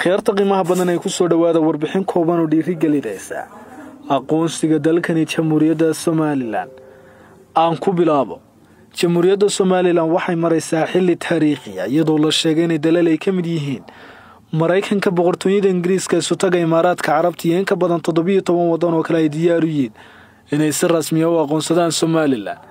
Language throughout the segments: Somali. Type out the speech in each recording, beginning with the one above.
akhyaarta qiimaha badan ay ku soo dhawaada warbixin kooban oo dhiirigelinaysa aqoonsiga dalkani Jamhuuriyadda Soomaaliland. Aan ku bilaabo. Jamhuuriyadda Soomaaliland waxay maraysaa xilli taariikhi ah iyadoo la sheegay in dalal ay ka mid yihiin Mareykanka, boqortooyada Ingiriiska, Sultanka Imaaraadka Carabta iyo in ka badan 17 wadan oo kale ay diyaar u yihiin inay si rasmi ah u aqoonsadaan Soomaaliland.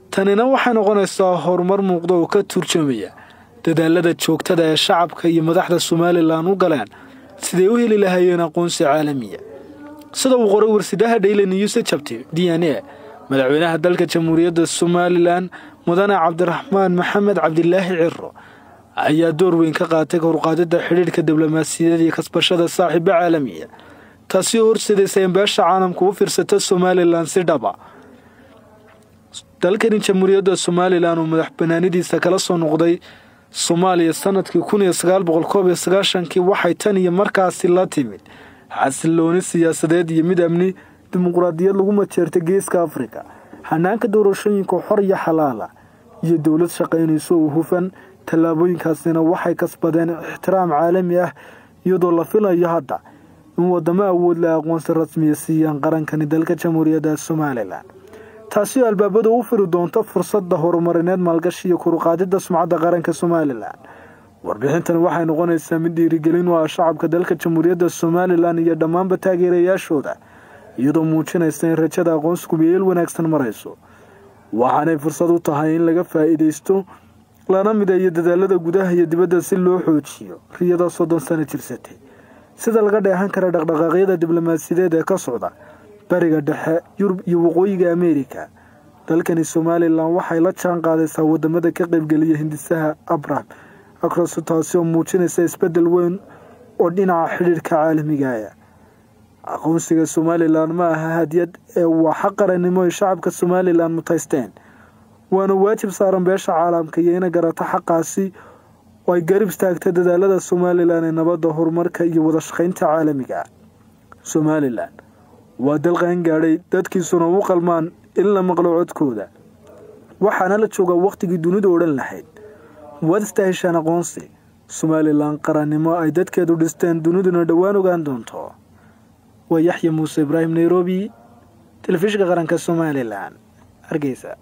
Tanina waxay noqonaysaa horumar muuqda oo ka turjumaya dadaalada joogtada ee shacabka iyo madaxda Soomaaliland u galeen sidii u heli lahaayeen aqoonsi caalami ah. sida uu qoray warsidaha Daily News chapter DNA madaxweynaha dalka Jamhuuriyadda Soomaaliland Mudane Cabdiraxmaan Maxamed Cabdilaahi Cirro ayaa door weyn ka qaatay kor u qaadida xiriirka diblomaasiyadeed iyo kasbashada saaxiibo caalami ah, taasi oo horseedaysa in beesha caalamku u fiirsato Soomaaliland si dhab ah. dalkani Jamhuuriyadda Soomaaliland oo madaxbannaanidiisa kala soo noqday Soomaaliya sanadkii 1991 waxay tan iyo markaasi la timid xasilooni siyaasadeed iyo mid amni dimuqraadiyad lagu majeertay geeska Afrika, hanaanka doorashooyinka xor iyo xalaal ah iyo dawlad shaqaynayso oo hufan. tallaabooyinkaasina waxay kasbadeen ixtiraam caalami ah iyadoo la filayo hadda in wadamo awood leh aqoonsi rasmi ah siiyaan qarankani dalka Jamhuuriyadda Soomaaliland, taasi oo albaabada u furi doonto fursada horumarineed maalgashi iyo kor u qaadida sumcadda qaranka Soomaaliland. warbixintan waxay noqonaysaa mid dhiirigelin u ah shacabka dalka Jamhuuriyadda Soomaaliland iyo dhammaanba taageerayaashooda, iyadoo muujinaysa in rajada aqoonsigu meel wanaagsan marayso. waxaanay fursad u tahay in laga faa'iideysto lana mideeyo dadaalada gudaha iyo dibadda si loo xoojiyo riyada 30 sano jirsatay, sida laga dheehan karo dhaqdhaqaaqyada diblomaasiyadeed ee ka socda bariga dhexe, Yurub iyo waqooyiga Ameerika. dalkani Soomaaliland waxay la jaan qaadaysaa wadamada ka qaybgeliya hindisaha Abraham Accords, taasi oo muujinaysa isbedel weyn oo dhinaca xiriirka caalamiga ah. aqoonsiga Soomaaliland ma aha hadiyad ee waa xaq qarannimo ee shacabka Soomaaliland mutaysteen, waana waajib saaran beesha caalamka iyo inay garato xaqaasi oo ay garab istaagto dadaalada Soomaaliland ee nabadda, horumarka iyo wada shaqaynta caalamiga ah. Soomaaliland waa dal qaan gaadhay, dadkiisuna u qalmaan in la maqlo codkooda, waxaana la joogaa waqtigii dunida oo dhan lahayd waad istaaheshaan aqoonsi. Soomaaliland qarannimo ay dadkeedu dhisteen duniduna dhawaan ogaan doonto. waa Yaxya Muuse Ibrahim, Nairobi, telefishinka qaranka Soomaaliland, Hargeysa.